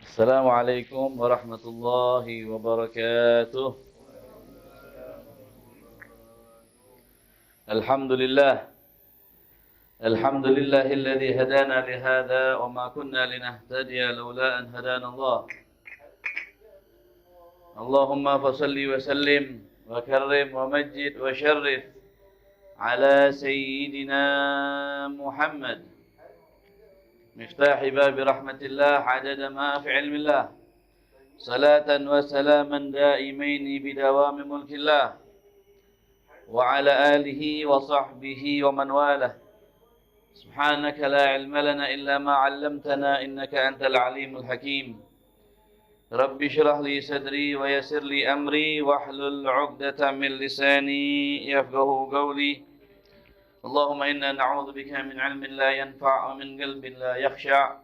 السلام عليكم ورحمة الله وبركاته. الحمد لله الذي هدانا لهذا وما كنا لنهتدي لولا أن هدانا الله. اللهم فصل وسلم وكرم ومجد وشرف على سيدنا محمد مفتاح باب رحمة الله عدد ما في علم الله، صلاة وسلاما دائمين بدوام ملك الله، وعلى آله وصحبه ومن والاه. سبحانك لا علم لنا إلا ما علمتنا إنك أنت العليم الحكيم. رب اشرح لي صدري ويسر لي أمري واحلل عقدة من لساني يفقه قولي. اللهم إنا نعوذ بك من علم لا ينفع ومن قلب لا يخشع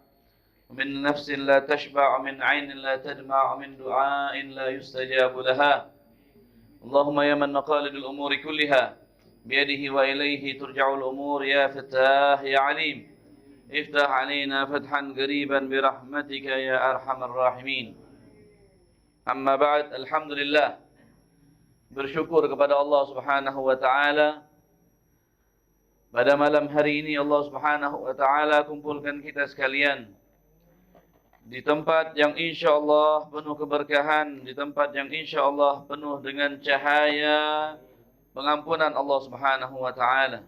ومن نفس لا تشبع ومن عين لا تدمع ومن دعاء لا يستجاب لها. اللهم يا من مقاليد الأمور كلها بيده وإليه ترجع الأمور، يا فتاح يا عليم افتح علينا فتحا قريبا برحمتك يا أرحم الراحمين. Amma ba'd, alhamdulillah, bersyukur kepada Allah Subhanahu wa taala. Pada malam hari ini Allah Subhanahu wa taala kumpulkan kita sekalian di tempat yang insyaallah penuh keberkahan, di tempat yang insyaallah penuh dengan cahaya pengampunan Allah Subhanahu wa taala.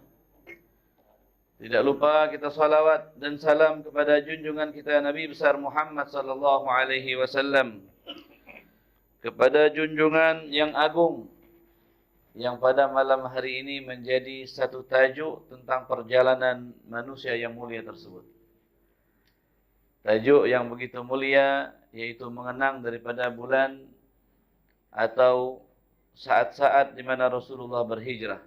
Tidak lupa kita salawat dan salam kepada junjungan kita Nabi besar Muhammad sallallahu alaihi wasallam, kepada junjungan yang agung yang pada malam hari ini menjadi satu tajuk tentang perjalanan manusia yang mulia tersebut. Tajuk yang begitu mulia yaitu mengenang daripada bulan atau saat-saat di mana Rasulullah berhijrah,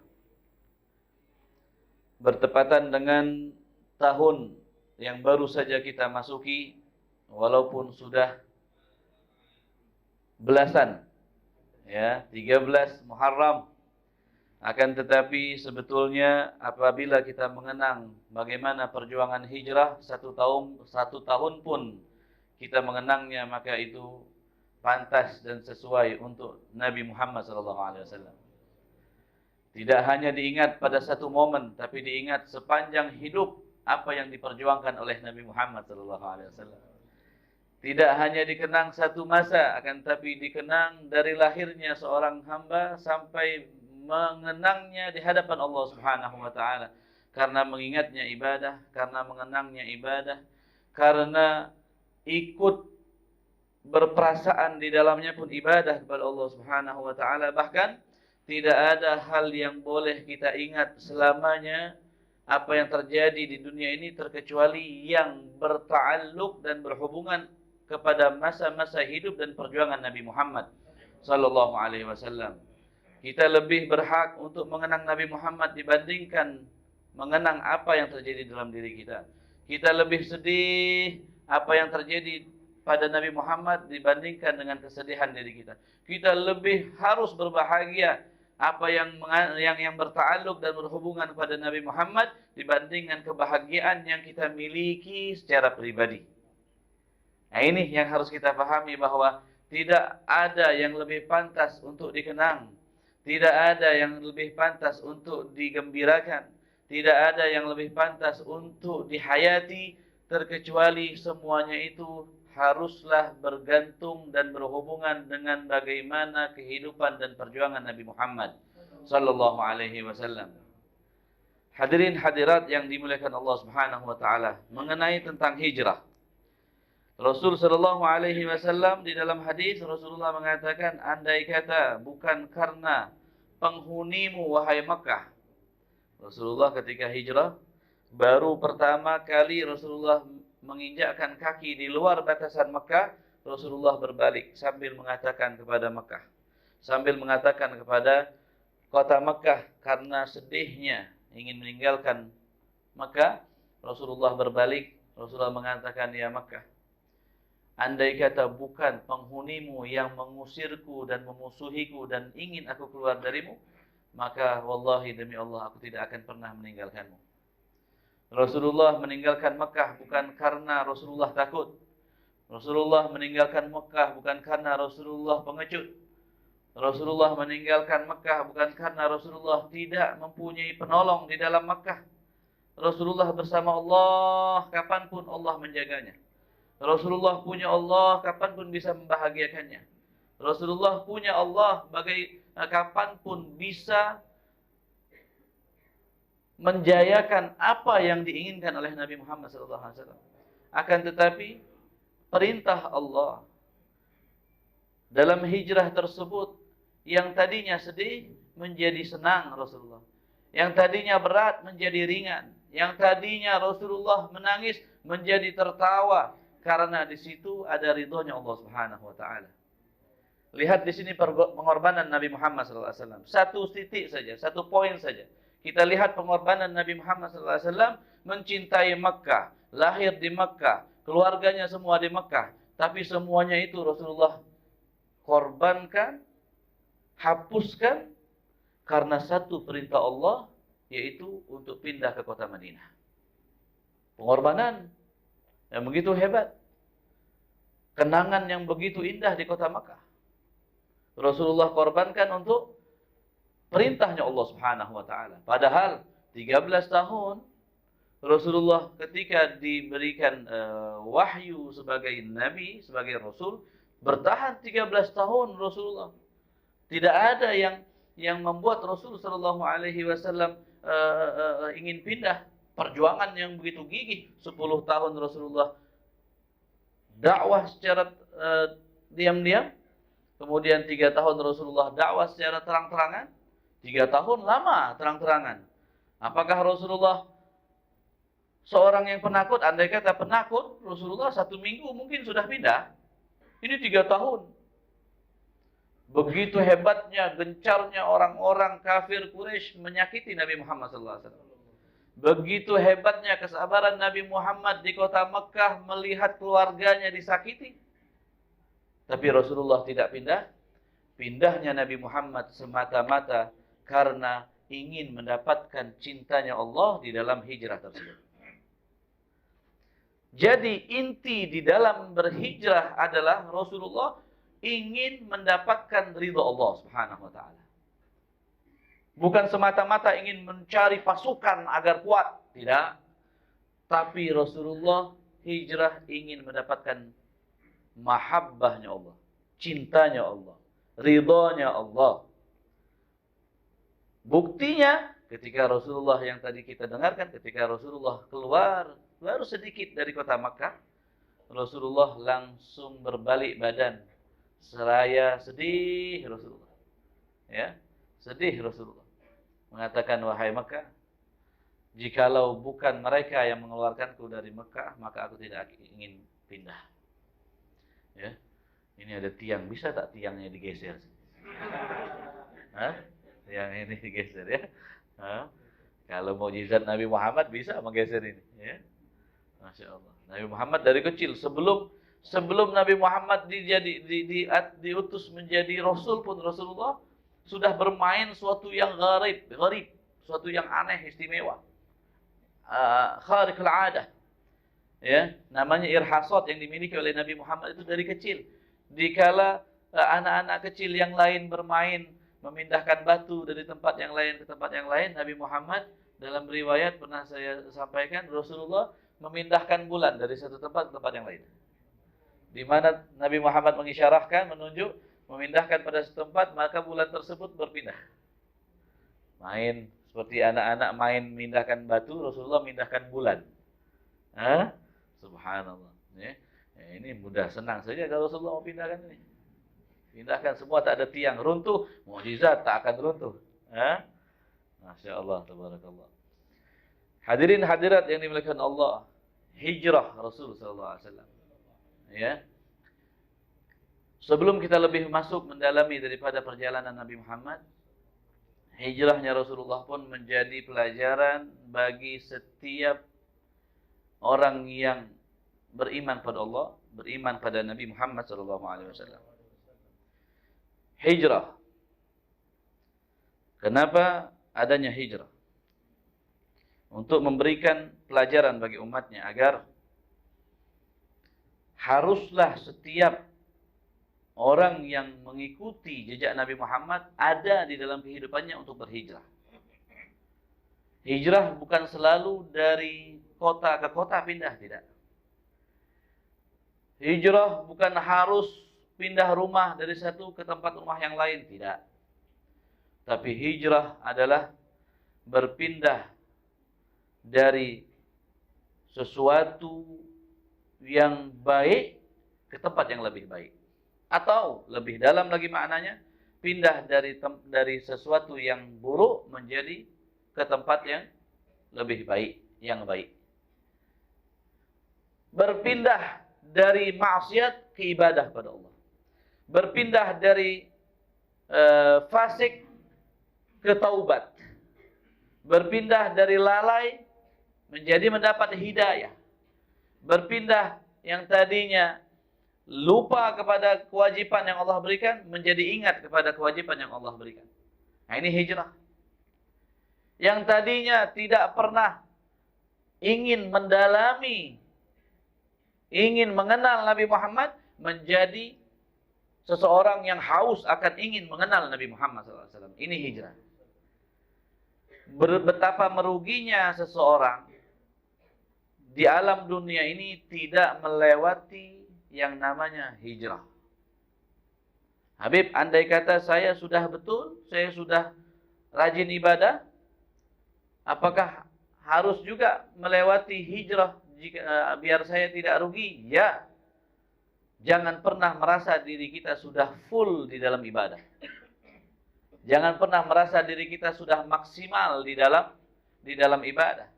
bertepatan dengan tahun yang baru saja kita masuki, walaupun sudah belasan, ya, 13 Muharram. Akan tetapi sebetulnya apabila kita mengenang bagaimana perjuangan hijrah, satu tahun pun kita mengenangnya, maka itu pantas dan sesuai untuk Nabi Muhammad SAW. Tidak hanya diingat pada satu momen, tapi diingat sepanjang hidup apa yang diperjuangkan oleh Nabi Muhammad SAW. Tidak hanya dikenang satu masa, akan tapi dikenang dari lahirnya seorang hamba sampai mengenangnya di hadapan Allah Subhanahu wa taala. Karena mengingatnya ibadah, karena mengenangnya ibadah, karena ikut berperasaan di dalamnya pun ibadah kepada Allah Subhanahu wa taala. Bahkan tidak ada hal yang boleh kita ingat selamanya apa yang terjadi di dunia ini terkecuali yang berta'alluq dan berhubungan kepada masa-masa hidup dan perjuangan Nabi Muhammad sallallahu alaihi wasallam. Kita lebih berhak untuk mengenang Nabi Muhammad dibandingkan mengenang apa yang terjadi dalam diri kita. Kita lebih sedih apa yang terjadi pada Nabi Muhammad dibandingkan dengan kesedihan diri kita. Kita lebih harus berbahagia apa yang berta'alluq dan berhubungan kepada Nabi Muhammad dibandingkan kebahagiaan yang kita miliki secara pribadi. Nah, ini yang harus kita pahami, bahwa tidak ada yang lebih pantas untuk dikenang, tidak ada yang lebih pantas untuk digembirakan, tidak ada yang lebih pantas untuk dihayati, terkecuali semuanya itu haruslah bergantung dan berhubungan dengan bagaimana kehidupan dan perjuangan Nabi Muhammad sallallahu alaihi wasallam. Hadirin hadirat yang dimuliakan Allah Subhanahu wa taala, mengenai tentang hijrah, Rasul sallallahu alaihi wasallam di dalam hadis Rasulullah mengatakan, andai kata bukan karena penghunimu wahai Makkah. Rasulullah ketika hijrah baru pertama kali Rasulullah menginjakkan kaki di luar batasan Makkah, Rasulullah berbalik sambil mengatakan kepada Makkah, sambil mengatakan kepada kota Makkah karena sedihnya ingin meninggalkan Makkah, Rasulullah berbalik, Rasulullah mengatakan, ya Makkah, andai kata bukan penghunimu yang mengusirku dan memusuhiku dan ingin aku keluar darimu, maka wallahi demi Allah aku tidak akan pernah meninggalkanmu. Rasulullah meninggalkan Mekah bukan karena Rasulullah takut. Rasulullah meninggalkan Mekah bukan karena Rasulullah pengecut. Rasulullah meninggalkan Mekah bukan karena Rasulullah tidak mempunyai penolong di dalam Mekah. Rasulullah bersama Allah kapanpun Allah menjaganya. Rasulullah punya Allah kapanpun bisa membahagiakannya. Rasulullah punya Allah kapanpun bisa menjayakan apa yang diinginkan oleh Nabi Muhammad SAW. Akan tetapi perintah Allah dalam hijrah tersebut yang tadinya sedih menjadi senang Rasulullah. Yang tadinya berat menjadi ringan. Yang tadinya Rasulullah menangis menjadi tertawa karena di situ ada ridhonya Allah Subhanahu wa taala. Lihat di sini pengorbanan Nabi Muhammad SAW. Satu titik saja, satu poin saja. Kita lihat pengorbanan Nabi Muhammad SAW mencintai Mekah, lahir di Mekah, keluarganya semua di Mekah. Tapi semuanya itu Rasulullah korbankan, hapuskan karena satu perintah Allah, yaitu untuk pindah ke kota Madinah. Pengorbanan yang begitu hebat. Kenangan yang begitu indah di kota Makkah. Rasulullah korbankan untuk perintahnya Allah Subhanahu wa taala. Padahal 13 tahun Rasulullah ketika diberikan wahyu sebagai nabi, sebagai rasul, bertahan 13 tahun Rasulullah. Tidak ada yang membuat Rasul sallallahu alaihi wasallam ingin pindah. Perjuangan yang begitu gigih, 10 tahun Rasulullah dakwah secara diam-diam. Kemudian 3 tahun Rasulullah dakwah secara terang-terangan. 3 tahun lama terang-terangan. Apakah Rasulullah seorang yang penakut? Andai kata penakut, Rasulullah 1 minggu mungkin sudah pindah. Ini 3 tahun. Begitu hebatnya, gencarnya orang-orang kafir Quraisy menyakiti Nabi Muhammad SAW. Begitu hebatnya kesabaran Nabi Muhammad di kota Mekah melihat keluarganya disakiti. Tapi Rasulullah tidak pindah. Pindahnya Nabi Muhammad semata-mata karena ingin mendapatkan cintanya Allah di dalam hijrah tersebut. Jadi inti di dalam berhijrah adalah Rasulullah ingin mendapatkan ridha Allah Subhanahu wa taala. Bukan semata-mata ingin mencari pasukan agar kuat, tidak. Tapi Rasulullah hijrah ingin mendapatkan mahabbahnya Allah, cintanya Allah, ridhanya Allah. Buktinya ketika Rasulullah yang tadi kita dengarkan, ketika Rasulullah keluar baru sedikit dari kota Makkah, Rasulullah langsung berbalik badan, seraya sedih Rasulullah. Ya, sedih Rasulullah. Mengatakan, wahai Makkah, jikalau bukan mereka yang mengeluarkanku dari Makkah, maka aku tidak ingin pindah. Ya, ini ada tiang, bisa tak tiangnya digeser? Hah? Tiang ini digeser ya? Hah? Kalau mukjizat Nabi Muhammad bisa menggeser ini. Ya, Masya Allah. Nabi Muhammad dari kecil sebelum Nabi Muhammad diutus menjadi Rasul pun Rasulullah sudah bermain suatu yang gharib, suatu yang aneh, istimewa, khariqul adah. Ya, namanya irhasat yang dimiliki oleh Nabi Muhammad itu dari kecil. Dikala anak-anak kecil yang lain bermain memindahkan batu dari tempat yang lain ke tempat yang lain, Nabi Muhammad dalam riwayat pernah saya sampaikan, Rasulullah memindahkan bulan dari satu tempat ke tempat yang lain. Di mana Nabi Muhammad mengisyarahkan, menunjuk, memindahkan pada satu tempat, maka bulan tersebut berpindah. Main seperti anak-anak main memindahkan batu, Rasulullah memindahkan bulan. Hah? Subhanallah. Ya. Ini mudah, senang saja kalau Rasulullah mau pindahkan ini. Pindahkan semua, tak ada tiang, runtuh, mukjizat tak akan runtuh. Hah? Masya Allah, tabarakallah. Hadirin hadirat yang dimuliakan Allah, hijrah Rasul sallallahu alaihi wasallam. Ya. Sebelum kita lebih masuk mendalami daripada perjalanan Nabi Muhammad, hijrahnya Rasulullah pun menjadi pelajaran bagi setiap orang yang beriman pada Allah, beriman pada Nabi Muhammad SAW. Hijrah. Kenapa adanya hijrah? Untuk memberikan pelajaran bagi umatnya agar haruslah setiap orang yang mengikuti jejak Nabi Muhammad ada di dalam kehidupannya untuk berhijrah. Hijrah bukan selalu dari kota ke kota pindah, tidak. Hijrah bukan harus pindah rumah dari satu ke tempat rumah yang lain, tidak. Tapi hijrah adalah berpindah dari sesuatu yang baik ke tempat yang lebih baik. Atau lebih dalam lagi maknanya, pindah dari sesuatu yang buruk menjadi ke tempat yang lebih baik, yang baik. Berpindah dari maksiat ke ibadah pada Allah. Berpindah dari fasik ke taubat. Berpindah dari lalai menjadi mendapat hidayah. Berpindah yang tadinya lupa kepada kewajiban yang Allah berikan menjadi ingat kepada kewajiban yang Allah berikan. Nah, ini hijrah. Yang tadinya tidak pernah ingin mendalami, ingin mengenal Nabi Muhammad, menjadi seseorang yang haus akan ingin mengenal Nabi Muhammad SAW. Ini hijrah. Betapa meruginya seseorang di alam dunia ini tidak melewati yang namanya hijrah. Habib, andai kata saya sudah betul, saya sudah rajin ibadah, apakah harus juga melewati hijrah biar saya tidak rugi? Ya. Jangan pernah merasa diri kita sudah full di dalam ibadah. Jangan pernah merasa diri kita sudah maksimal di dalam ibadah.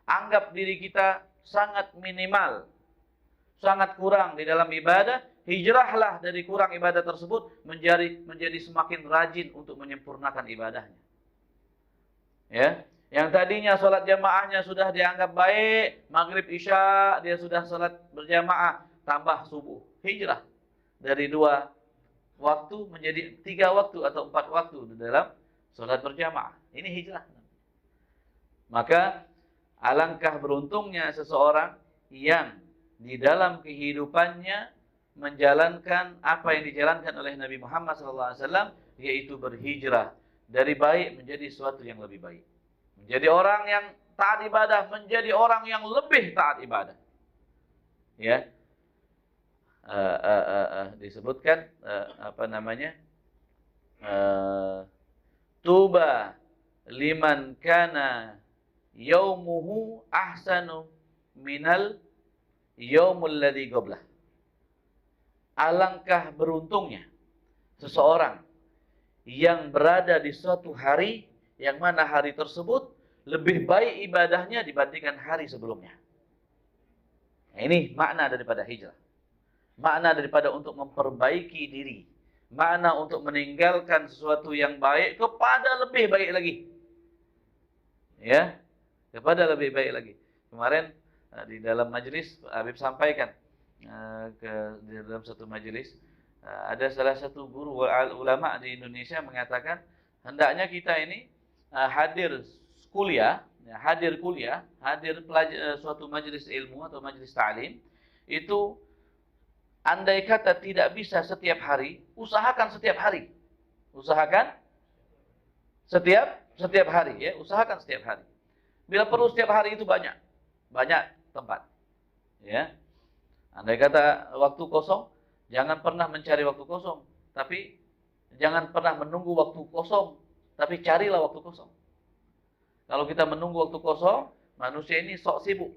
Anggap diri kita sangat minimal, sangat kurang di dalam ibadah. Hijrahlah dari kurang ibadah tersebut menjadi semakin rajin untuk menyempurnakan ibadahnya. Ya, yang tadinya sholat jamaahnya sudah dianggap baik, maghrib isya dia sudah sholat berjamaah, tambah subuh. Hijrah dari 2 waktu menjadi 3 waktu atau 4 waktu di dalam sholat berjamaah. Ini hijrah. Maka alangkah beruntungnya seseorang yang di dalam kehidupannya menjalankan apa yang dijalankan oleh Nabi Muhammad SAW, yaitu berhijrah dari baik menjadi sesuatu yang lebih baik. Menjadi orang yang taat ibadah, menjadi orang yang lebih taat ibadah. Ya, disebutkan apa namanya? Tuba liman kana yaumuhu ahsanu minal yaumul ladzi qablah. Alangkah beruntungnya seseorang yang berada di suatu hari yang mana hari tersebut lebih baik ibadahnya dibandingkan hari sebelumnya. Nah, ini makna daripada hijrah. Makna daripada untuk memperbaiki diri. Makna untuk meninggalkan sesuatu yang baik kepada lebih baik lagi. Ya, kepada lebih baik lagi. Kemarin di dalam majelis Habib sampaikan di dalam satu majelis ada salah satu guru ulama di Indonesia mengatakan hendaknya kita ini hadir kuliah, hadir suatu majelis ilmu atau majelis ta'lim itu andai kata tidak bisa setiap hari, usahakan setiap hari. Usahakan setiap hari ya, usahakan setiap hari. Bila perlu setiap hari itu banyak tempat. Ya. Andai kata waktu kosong, jangan pernah mencari waktu kosong, tapi jangan pernah menunggu waktu kosong, tapi carilah waktu kosong. Kalau kita menunggu waktu kosong, manusia ini sok sibuk.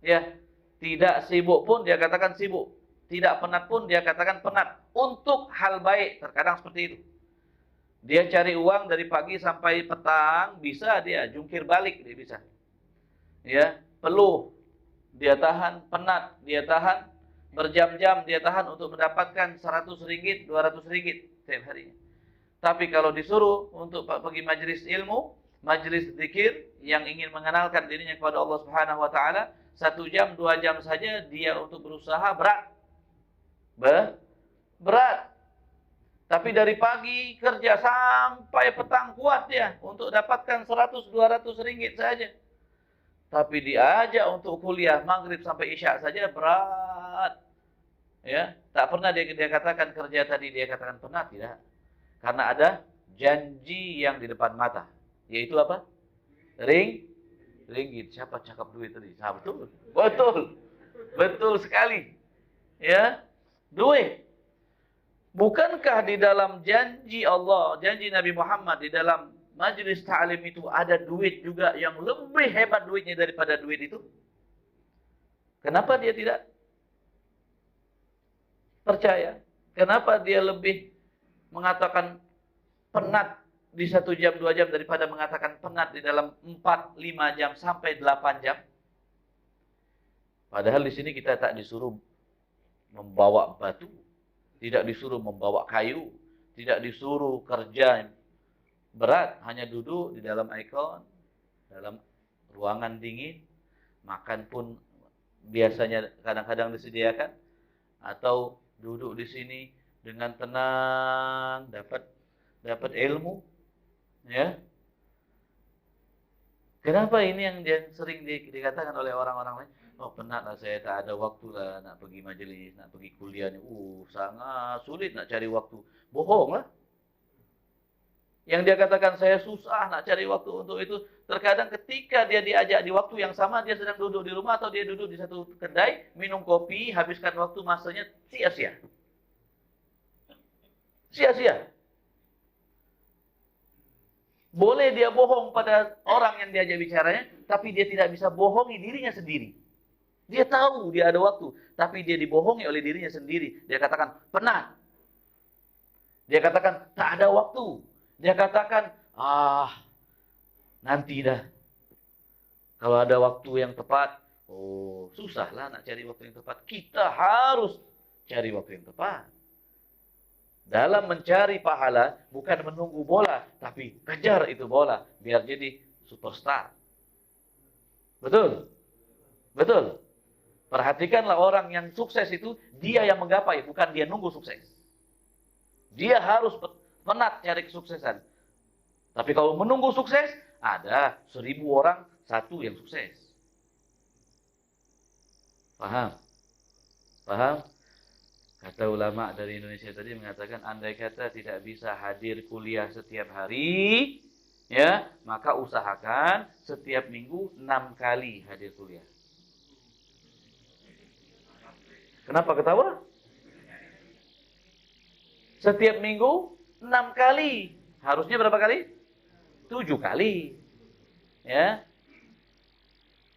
Ya, tidak sibuk pun dia katakan sibuk, tidak penat pun dia katakan penat. Untuk hal baik terkadang seperti itu. Dia cari uang dari pagi sampai petang, bisa dia jungkir balik, dia bisa. Ya, peluh dia tahan, penat dia tahan, berjam-jam dia tahan untuk mendapatkan 100 ringgit, 200 ringgit setiap harinya. Tapi kalau disuruh untuk pergi majelis ilmu, majelis zikir yang ingin mengenalkan dirinya kepada Allah Subhanahu wa taala, 1 jam, 2 jam saja dia untuk berusaha berat. Tapi dari pagi kerja sampai petang kuat dia untuk dapatkan 100-200 ringgit saja. Tapi diajak untuk kuliah maghrib sampai isya saja berat penat. Ya, tak pernah dia katakan kerja tadi dia katakan penat, tidak. Karena ada janji yang di depan mata, yaitu apa? Ringgit. Siapa cakap duit tadi? Nah, betul. Betul. Betul sekali. Ya, duit. Bukankah di dalam janji Allah, janji Nabi Muhammad di dalam majlis ta'lim itu ada duit juga yang lebih hebat duitnya daripada duit itu? Kenapa dia tidak percaya? Kenapa dia lebih mengatakan penat di 1 jam 2 jam daripada mengatakan penat di dalam 4-5 jam sampai 8 jam? Padahal di sini kita tak disuruh membawa batu, tidak disuruh membawa kayu, tidak disuruh kerja berat, hanya duduk di dalam aircon, dalam ruangan dingin, makan pun biasanya kadang-kadang disediakan, atau duduk di sini dengan tenang dapat ilmu, ya. Kenapa ini yang sering dikatakan oleh orang-orang lain? Oh, penat lah saya, tak ada waktu lah nak pergi majelis, nak pergi kuliah ni. Sangat sulit nak cari waktu. Bohong lah. Yang dia katakan saya susah nak cari waktu untuk itu. Terkadang ketika dia diajak di waktu yang sama, dia sedang duduk di rumah atau dia duduk di satu kedai, minum kopi, habiskan waktu masanya sia-sia. Sia-sia. Boleh dia bohong pada orang yang diajak bicaranya, tapi dia tidak bisa bohongi dirinya sendiri. Dia tahu dia ada waktu, tapi dia dibohongi oleh dirinya sendiri. Dia katakan penat. Dia katakan tak ada waktu. Dia katakan, nanti dah. Kalau ada waktu yang tepat, susahlah nak cari waktu yang tepat. Kita harus cari waktu yang tepat. Dalam mencari pahala, bukan menunggu bola, tapi kejar itu bola, biar jadi superstar. Betul? Betul? Perhatikanlah orang yang sukses itu, dia yang menggapai, bukan dia nunggu sukses. Dia harus penat cari kesuksesan. Tapi kalau menunggu sukses, ada 1000 orang, 1 yang sukses. Paham? Paham? Kata ulama dari Indonesia tadi mengatakan, andai kata tidak bisa hadir kuliah setiap hari, ya, maka usahakan setiap minggu 6 kali hadir kuliah. Kenapa ketawa? Setiap minggu 6 kali. Harusnya berapa kali? 7 kali. Ya.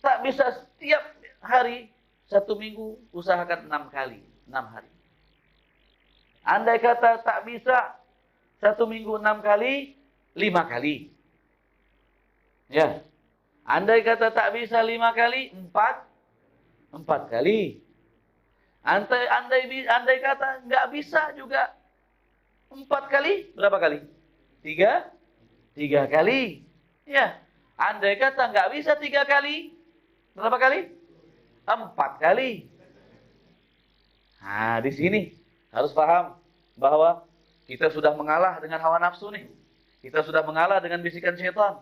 Tak bisa setiap hari, 1 minggu, usahakan 6 kali. 6 hari. Andai kata tak bisa 1 minggu 6 kali, 5 kali. Ya. Andai kata tak bisa 5 kali, 4 kali. Andai kata nggak bisa juga 4 kali, berapa kali? 3 kali. Ya. Andai kata nggak bisa 3 kali, berapa kali? 4 kali. Nah, di sini harus paham bahwa kita sudah mengalah dengan hawa nafsu nih. Kita sudah mengalah dengan bisikan syaitan.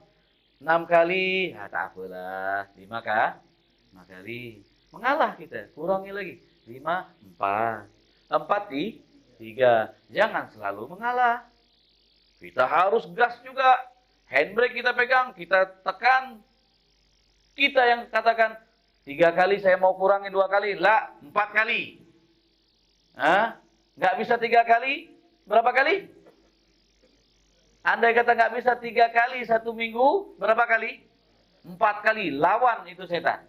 6 kali, tak apalah. 5 kali. Mengalah kita, kurangi lagi. 5, 4. 4, 3. Jangan selalu mengalah. Kita harus gas juga. Handbrake kita pegang, kita tekan. Kita yang katakan, 3 kali saya mau kurangi 2 kali. Lah, 4 kali. Nggak bisa 3 kali, berapa kali? Andai kata nggak bisa 3 kali 1 minggu, berapa kali? 4 kali. Lawan itu setan.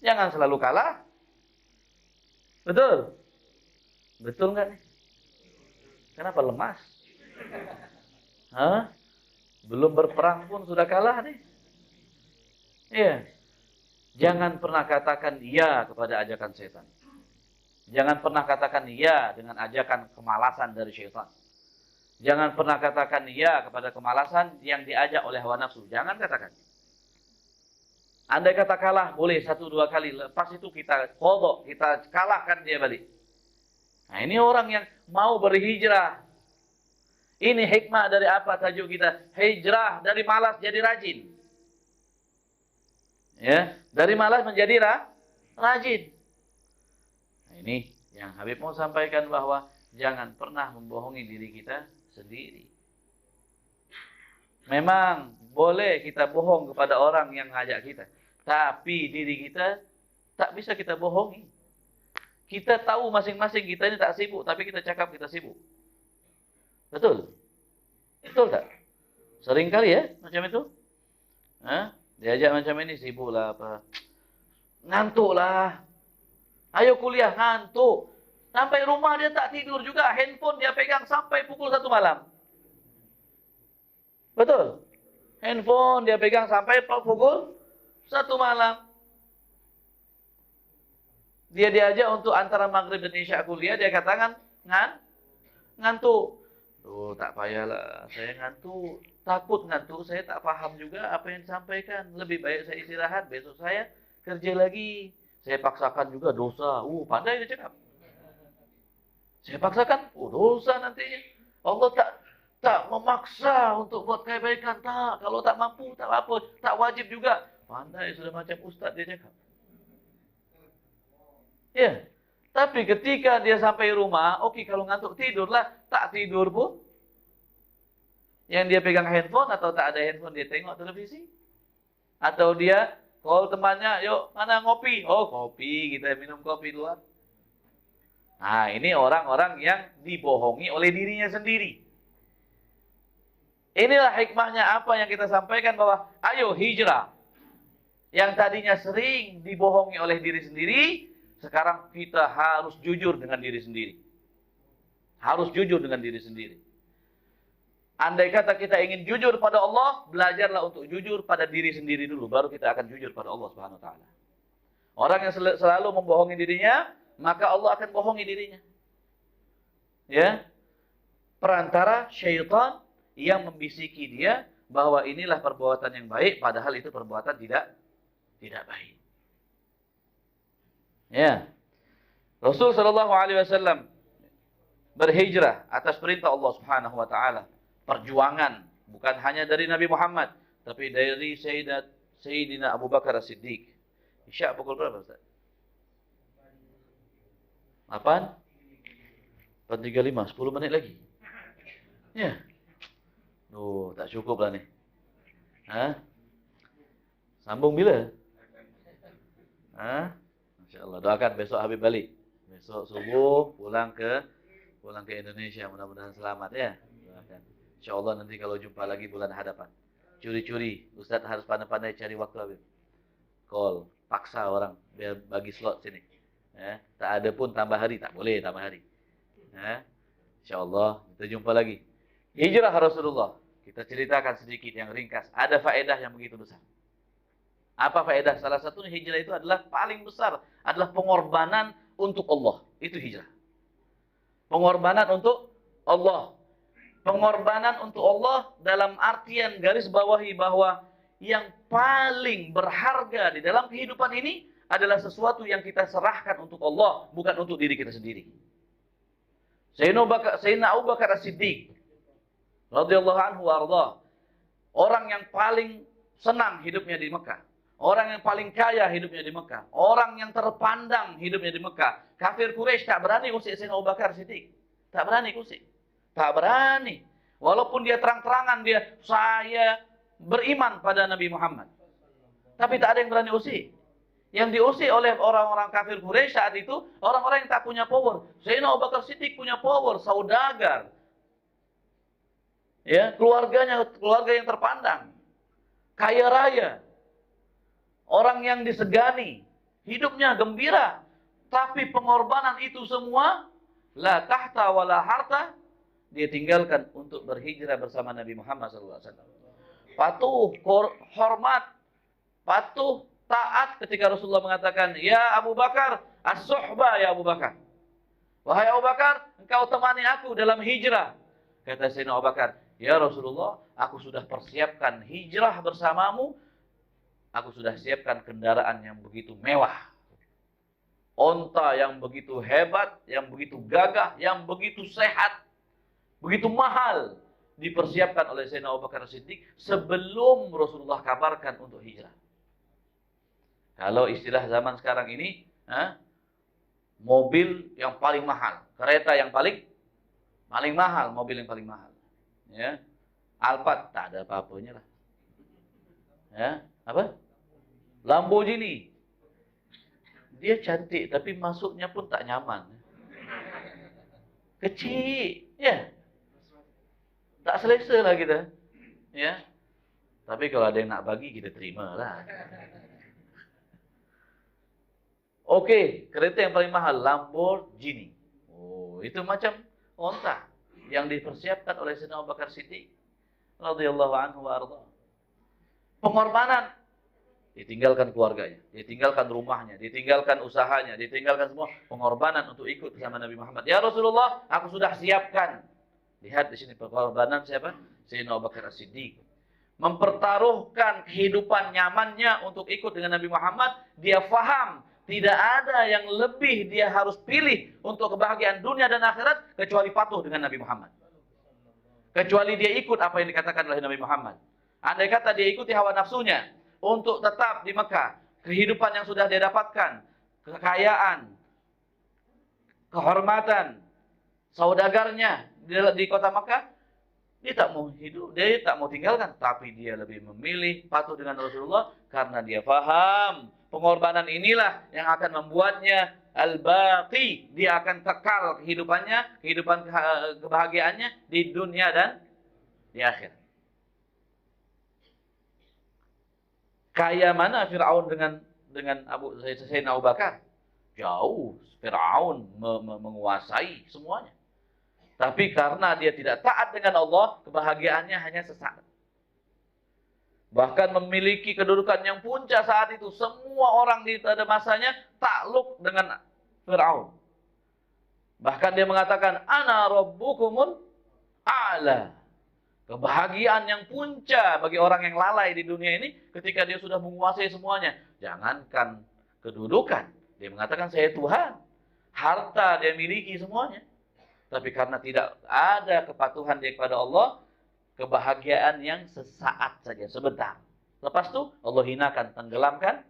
Jangan selalu kalah. Betul? Betul nggak nih? Kenapa lemas? Belum berperang pun sudah kalah nih. Iya. Jangan pernah katakan iya kepada ajakan setan. Jangan pernah katakan iya dengan ajakan kemalasan dari syaitan. Jangan pernah katakan iya kepada kemalasan yang diajak oleh hawa nafsu. Jangan katakan. Andai kata kalah, boleh 1-2 kali. Lepas itu kita kodok, kita kalahkan dia balik. Nah, ini orang yang mau berhijrah. Ini hikmah dari apa tajuk kita? Hijrah dari malas jadi rajin. Ya, dari malas menjadi rajin. ini yang Habib mau sampaikan, bahwa jangan pernah membohongi diri kita sendiri. Memang boleh kita bohong kepada orang yang ngajak kita, tapi diri kita tak bisa kita bohongi. Kita tahu masing-masing kita ini tak sibuk, tapi kita cakap kita sibuk. Betul? Betul tak? Sering kali ya macam itu. Diajak macam ini, sibuk lah apa. Ngantuk lah. Ayo kuliah, ngantuk. Sampai rumah dia tak tidur juga, handphone dia pegang sampai pukul 1 malam. Betul? Handphone dia pegang sampai pukul 1 malam. Dia diajak untuk antara maghrib dan isya kuliah, dia katakan ngantuk. Oh, tak payahlah, saya ngantuk. Takut ngantuk, saya tak paham juga apa yang disampaikan. Lebih baik saya istirahat, besok saya kerja lagi. Saya paksakan juga dosa. Pandai dia cakap. Saya paksakan, dosa nantinya. Allah tak memaksa untuk buat kebaikan, tak. Kalau tak mampu, tak apa, tak wajib juga. Pandai, sudah macam ustaz dia cakap. Ya, tapi ketika dia sampai rumah, oke, kalau ngantuk tidurlah, tak tidur pun. Yang dia pegang handphone atau tak ada handphone, dia tengok televisi. Atau dia call temannya, yuk mana ngopi? Oh, kopi, kita minum kopi luar. Nah, ini orang-orang yang dibohongi oleh dirinya sendiri. Inilah hikmahnya apa yang kita sampaikan, bahwa ayo hijrah. Yang tadinya sering dibohongi oleh diri sendiri, sekarang kita harus jujur dengan diri sendiri. Harus jujur dengan diri sendiri. Andai kata kita ingin jujur pada Allah, belajarlah untuk jujur pada diri sendiri dulu, baru kita akan jujur pada Allah Subhanahu wa taala. Orang yang selalu membohongi dirinya, maka Allah akan bohongi dirinya. Ya. Perantara syaitan yang membisiki dia bahwa inilah perbuatan yang baik, padahal itu perbuatan tidak baik. Ya. Rasul sallallahu alaihi wasallam berhijrah atas perintah Allah Subhanahu wa taala. Perjuangan bukan hanya dari Nabi Muhammad, tapi dari Sayyidina Abu Bakar As-Siddiq. Isya pukul berapa, Ustaz? 8? 4.35, 10 menit lagi. Ya. Tak cukup lah nih. Sambung bila? Masya Allah, doakan besok Habib balik. Besok subuh pulang ke Indonesia, mudah-mudahan selamat ya. Doakan. Insya Allah nanti kalau jumpa lagi bulan hadapan. Curi-curi, Ustaz harus pandai-pandai cari waktu Habib. Call, paksa orang biar bagi slot sini. Ya, tak ada pun tambah hari, tak boleh tambah hari. Ya, insya Allah kita jumpa lagi. Hijrah Rasulullah. Kita ceritakan sedikit yang ringkas. Ada faedah yang begitu besar. Apa faedah? Salah satunya hijrah itu adalah paling besar, adalah pengorbanan untuk Allah. Itu hijrah. Pengorbanan untuk Allah. Pengorbanan untuk Allah dalam artian garis bawahi bahwa yang paling berharga di dalam kehidupan ini adalah sesuatu yang kita serahkan untuk Allah, bukan untuk diri kita sendiri. Sayyidina Abu Bakar As-Siddiq radhiyallahu anhu warḍah, orang yang paling senang hidupnya di Mekah, orang yang paling kaya hidupnya di Mekah, orang yang terpandang hidupnya di Mekah. Kafir Quraisy tak berani usik Sayyidina Abu Bakar As-Siddiq. Tak berani usik. Tak berani. Walaupun dia terang-terangan saya beriman pada Nabi Muhammad. Tapi tak ada yang berani usik. Yang diusik oleh orang-orang kafir Quraisy saat itu, orang-orang yang tak punya power. Sayyidina Abu Bakar Siddiq punya power, saudagar. Ya, keluarga yang terpandang. Kaya raya. Orang yang disegani, hidupnya gembira. Tapi pengorbanan itu semua, la tahta wa la harta, dia tinggalkan untuk berhijrah bersama Nabi Muhammad SAW. Patuh, hormat, patuh, taat ketika Rasulullah mengatakan, ya Abu Bakar, as-suhbah ya Abu Bakar. Wahai Abu Bakar, engkau temani aku dalam hijrah. Kata Sayyidina Abu Bakar, ya Rasulullah, aku sudah persiapkan hijrah bersamamu. Aku sudah siapkan kendaraan yang begitu mewah. Onta yang begitu hebat, yang begitu gagah, yang begitu sehat. Begitu mahal dipersiapkan oleh Sayyidina Abu Bakar Siddiq sebelum Rasulullah kabarkan untuk hijrah. Kalau istilah zaman sekarang ini, mobil yang paling mahal, kereta yang paling mahal, mobil yang paling mahal. Ya. Alphard tak ada apa-apanya lah. Ya, apa? Lamborghini. Dia cantik tapi masuknya pun tak nyaman. Kecil, ya. Tak selesa lah kita. Ya. Tapi kalau ada yang nak bagi kita terima lah. Oke, kereta yang paling mahal Lamborghini. Oh, itu macam onta yang dipersiapkan oleh Sayyidina Abu Bakar Siddiq radhiyallahu anhu wa arda. Pengorbanan, ditinggalkan keluarganya, ditinggalkan rumahnya, ditinggalkan usahanya, ditinggalkan semua, pengorbanan untuk ikut bersama Nabi Muhammad. Ya Rasulullah, aku sudah siapkan. Lihat di sini pengorbanan siapa? Sayyidina Abu Bakar Siddiq. Mempertaruhkan kehidupan nyamannya untuk ikut dengan Nabi Muhammad. Dia faham tidak ada yang lebih dia harus pilih untuk kebahagiaan dunia dan akhirat kecuali patuh dengan Nabi Muhammad. Kecuali dia ikut apa yang dikatakan oleh Nabi Muhammad. Andai kata dia ikuti hawa nafsunya untuk tetap di Mekah, kehidupan yang sudah dia dapatkan, kekayaan, kehormatan, saudagarnya di kota Mekah, dia tak mau hidup, dia tak mau tinggalkan, tapi dia lebih memilih patuh dengan Rasulullah karena dia faham pengorbanan inilah yang akan membuatnya al-baqi, dia akan kekal kehidupannya, kehidupan kebahagiaannya di dunia dan di akhirat. Kaya mana Fir'aun dengan Sayyidina Abu Bakar? Jauh, Fir'aun menguasai semuanya. Tapi karena dia tidak taat dengan Allah, kebahagiaannya hanya sesaat. Bahkan memiliki kedudukan yang puncak saat itu. Semua orang di pada masanya takluk dengan Fir'aun. Bahkan dia mengatakan, Ana rabbukumul a'la. Kebahagiaan yang puncak bagi orang yang lalai di dunia ini ketika dia sudah menguasai semuanya. Jangankan kedudukan. Dia mengatakan, saya Tuhan. Harta dia miliki semuanya. Tapi karena tidak ada kepatuhan dia kepada Allah, kebahagiaan yang sesaat saja, sebentar. Lepas itu Allah hinakan, tenggelamkan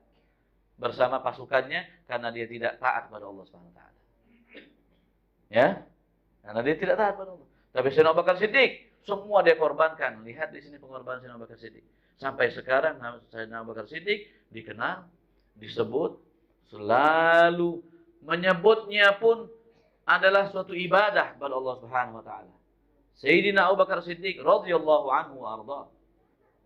bersama pasukannya karena dia tidak taat kepada Allah SWT. Ya, karena dia tidak taat kepada Allah. Tapi Sayyidina Abu Bakar Siddiq, semua dia korbankan. Lihat di sini pengorbanan Sayyidina Abu Bakar Siddiq. Sampai sekarang Sayyidina Abu Bakar Siddiq dikenal, disebut, selalu menyebutnya pun adalah suatu ibadah kepada Allah Subhanahu wa taala. Sayyidina Abu Bakar Siddiq radhiyallahu anhu arda.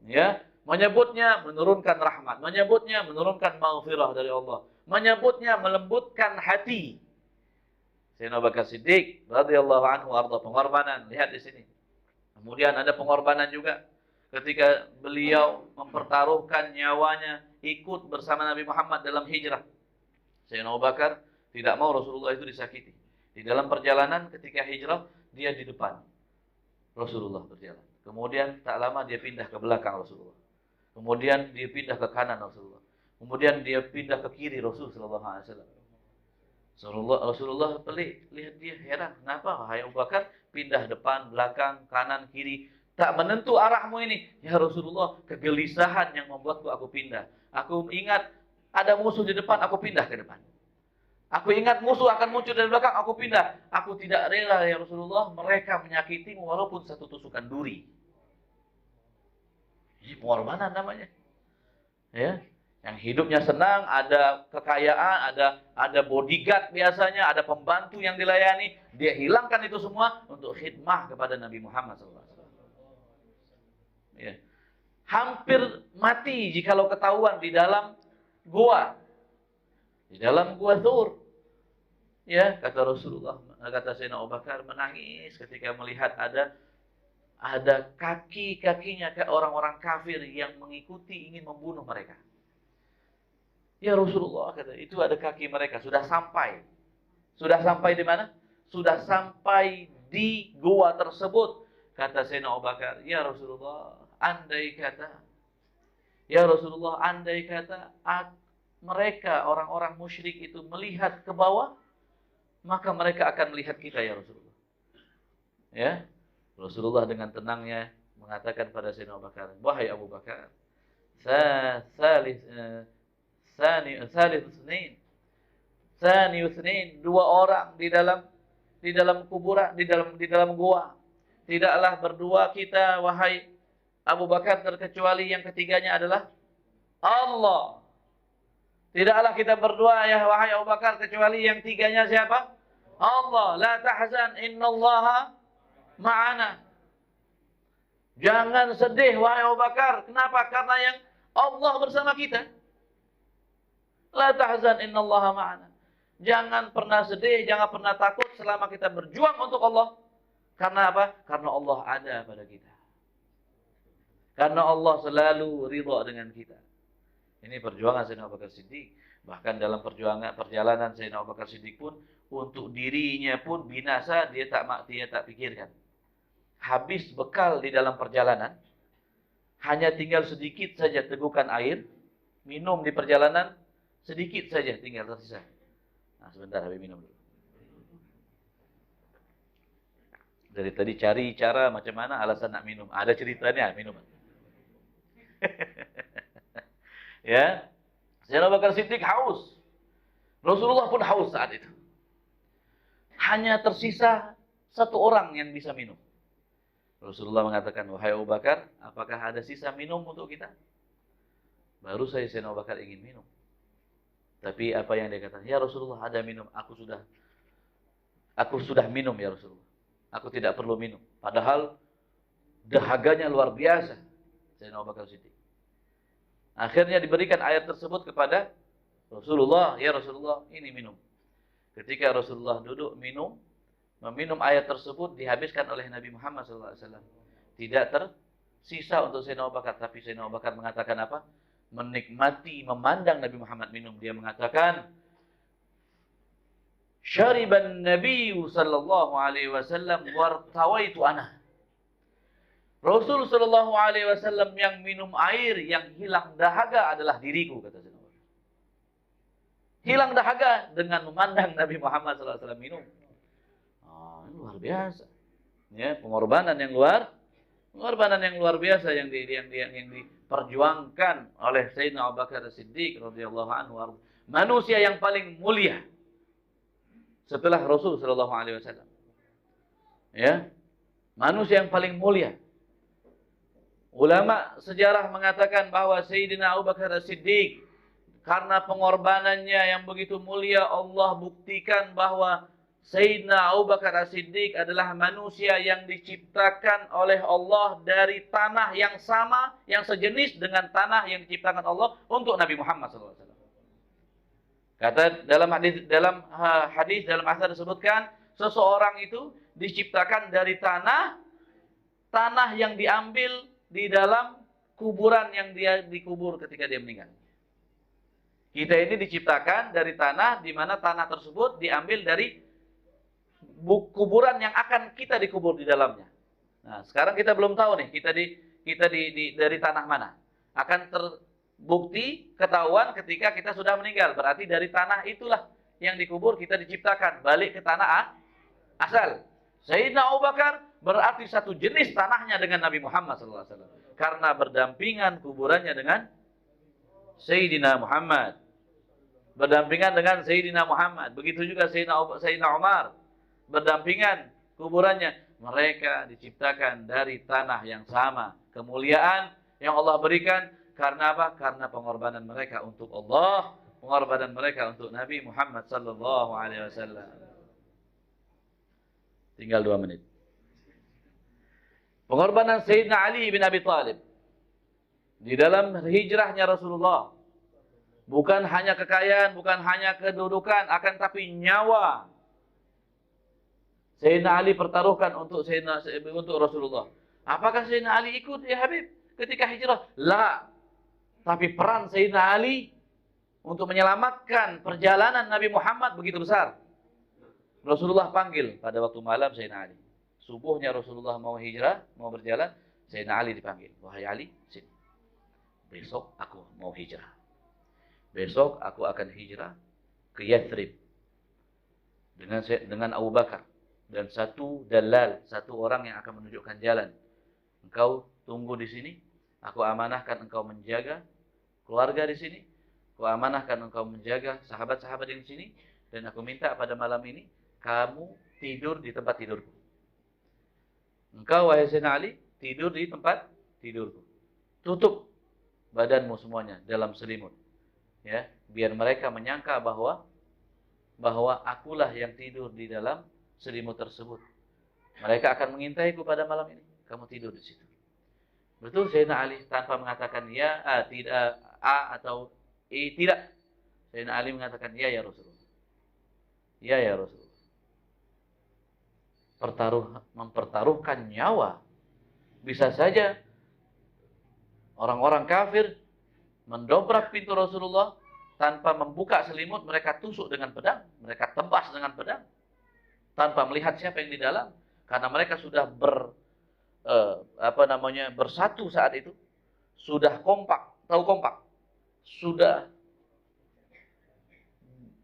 Ya, menyebutnya menurunkan rahmat, menyebutnya menurunkan maghfirah dari Allah, menyebutnya melembutkan hati. Sayyidina Abu Bakar Siddiq radhiyallahu anhu arda, pengorbanan, lihat di sini. Kemudian ada pengorbanan juga ketika beliau mempertaruhkan nyawanya ikut bersama Nabi Muhammad dalam hijrah. Sayyidina Abu Bakar tidak mau Rasulullah itu disakiti. Di dalam perjalanan ketika hijrah, dia di depan Rasulullah berjalan. Kemudian tak lama dia pindah ke belakang Rasulullah. Kemudian dia pindah ke kanan Rasulullah. Kemudian dia pindah ke kiri Rasulullah SAW. Rasulullah pelik, lihat dia heran. Kenapa? Wahai Abu Bakar, pindah depan, belakang, kanan, kiri. Tak menentu arahmu ini. Ya Rasulullah, kegelisahan yang membuatku aku pindah. Aku ingat ada musuh di depan, aku pindah ke depan. Aku ingat musuh akan muncul dari belakang, aku pindah. Aku tidak rela ya Rasulullah, mereka menyakitimu walaupun satu tusukan duri. Ini pengorbanan namanya. Ya, yang hidupnya senang, ada kekayaan, ada bodyguard biasanya, ada pembantu yang dilayani, dia hilangkan itu semua untuk khidmah kepada Nabi Muhammad SAW. Ya. Hampir mati jikalau ketahuan di dalam gua. Di dalam gua Thur. Ya, kata Rasulullah, kata Sayyidina Abu Bakar menangis ketika melihat ada kaki-kakinya kayak orang-orang kafir yang mengikuti ingin membunuh mereka. Ya Rasulullah, kata, itu ada kaki mereka, sudah sampai. Sudah sampai di mana? Sudah sampai di gua tersebut. Kata Sayyidina Abu Bakar, ya Rasulullah, andai kata mereka orang-orang musyrik itu melihat ke bawah, maka mereka akan melihat kita ya Rasulullah. Ya, Rasulullah dengan tenangnya mengatakan pada Sayyidina Abu Bakar, wahai Abu Bakar, salis itsnain, Tsani dua orang di dalam kuburan, di dalam gua. Tidaklah berdua kita wahai Abu Bakar terkecuali yang ketiganya adalah Allah. Tidaklah kita berdua ya wahai Abu Bakar kecuali yang tiganya siapa? Allah. La tahzan innallaha ma'ana. Jangan sedih wahai Abu Bakar. Kenapa? Karena yang Allah bersama kita. La tahzan innallaha ma'ana. Jangan pernah sedih, jangan pernah takut selama kita berjuang untuk Allah. Karena apa? Karena Allah ada pada kita. Karena Allah selalu ridha dengan kita. Ini perjuangan Sayyidina Abu Bakar Siddiq. Bahkan dalam perjalanan Sayyidina Abu Bakar Siddiq pun untuk dirinya pun binasa dia tak pikirkan. Habis bekal di dalam perjalanan, hanya tinggal sedikit saja tegukan air, minum di perjalanan sedikit saja tinggal tersisa. Nah, sebentar habis minum dulu. Dari tadi cari cara macam mana alasan nak minum. Ada ceritanya minum. Ya, Sayyidina Abu Bakar Siddiq haus. Rasulullah pun haus saat itu. Hanya tersisa satu orang yang bisa minum. Rasulullah mengatakan, wahai Abu Bakar, apakah ada sisa minum untuk kita? Baru Sayyidina Abu Bakar ingin minum. Tapi apa yang dia katakan? Ya Rasulullah, ada minum. Aku sudah minum ya Rasulullah. Aku tidak perlu minum. Padahal dahaganya luar biasa. Sayyidina Abu Bakar Siddiq. Akhirnya diberikan air tersebut kepada Rasulullah. Ya Rasulullah, ini minum. Ketika Rasulullah duduk meminum air tersebut dihabiskan oleh Nabi Muhammad SAW. Tidak tersisa untuk Sayyidina Abu Bakar. Tapi Sayyidina Abu Bakar mengatakan apa? Menikmati, memandang Nabi Muhammad minum. Dia mengatakan, syariban Nabi sallallahu alaihi wasallam wartawaitu ana. Rasul sallallahu alaihi wasallam yang minum air, yang hilang dahaga adalah diriku, kata Sayyidina Abu Bakar. Hilang dahaga dengan memandang Nabi Muhammad sallallahu alaihi wasallam minum. Ini luar biasa. Ya, pengorbanan yang luar biasa yang diperjuangkan oleh Sayyidina Abu Bakar Siddiq radhiyallahu anhu. Manusia yang paling mulia setelah Rasul sallallahu alaihi wasallam. Ya. Manusia yang paling mulia. Ulama sejarah mengatakan bahwa Sayyidina Abu Bakar Siddiq karena pengorbanannya yang begitu mulia, Allah buktikan bahwa Sayyidina Abu Bakar Siddiq adalah manusia yang diciptakan oleh Allah dari tanah yang sama, yang sejenis dengan tanah yang diciptakan Allah untuk Nabi Muhammad SAW. Kata dalam hadis dalam asar disebutkan, seseorang itu diciptakan dari tanah yang diambil di dalam kuburan yang dia dikubur ketika dia meninggal. Kita ini diciptakan dari tanah di mana tanah tersebut diambil dari kuburan yang akan kita dikubur di dalamnya. Nah, sekarang kita belum tahu nih kita dari tanah mana. Akan terbukti ketahuan ketika kita sudah meninggal. Berarti dari tanah itulah yang dikubur kita diciptakan, balik ke tanah asal. Sayyidina Abu Bakar berarti satu jenis tanahnya dengan Nabi Muhammad SAW. Karena berdampingan kuburannya dengan Sayyidina Muhammad. Berdampingan dengan Sayyidina Muhammad. Begitu juga Sayyidina Umar. Berdampingan kuburannya. Mereka diciptakan dari tanah yang sama. Kemuliaan yang Allah berikan. Karena apa? Karena pengorbanan mereka untuk Allah. Pengorbanan mereka untuk Nabi Muhammad SAW. Tinggal 2 menit. Pengorbanan Sayyidina Ali bin Abi Thalib di dalam hijrahnya Rasulullah. Bukan hanya kekayaan, bukan hanya kedudukan, akan tapi nyawa. Sayyidina Ali pertaruhkan untuk Rasulullah. Apakah Sayyidina Ali ikut ya Habib ketika hijrah? La. Tapi peran Sayyidina Ali untuk menyelamatkan perjalanan Nabi Muhammad begitu besar. Rasulullah panggil pada waktu malam Sayyidina Ali. Subuhnya Rasulullah mau hijrah, mau berjalan, Sayyidina Ali dipanggil. Wahai Ali, sini. Besok aku mau hijrah. Besok aku akan hijrah ke Yathrib dengan Abu Bakar dan satu dalal, satu orang yang akan menunjukkan jalan. Engkau tunggu di sini, aku amanahkan engkau menjaga keluarga di sini, aku amanahkan engkau menjaga sahabat-sahabat di sini, dan aku minta pada malam ini kamu tidur di tempat tidurku. Engkau wahai Sayyidina Ali tidur di tempat tidurku. Tutup badanmu semuanya dalam selimut. Ya, biar mereka menyangka bahwa akulah yang tidur di dalam selimut tersebut. Mereka akan mengintaiku pada malam ini. Kamu tidur di situ. Betul Sayyidina Ali tanpa mengatakan ya, tidak, atau tidak. Sayyidina Ali mengatakan ya Rasulullah. Ya Rasulullah. Mempertaruhkan nyawa. Bisa saja orang-orang kafir mendobrak pintu Rasulullah tanpa membuka selimut, mereka tusuk dengan pedang, mereka tebas dengan pedang tanpa melihat siapa yang di dalam, karena mereka sudah bersatu saat itu, sudah kompak, sudah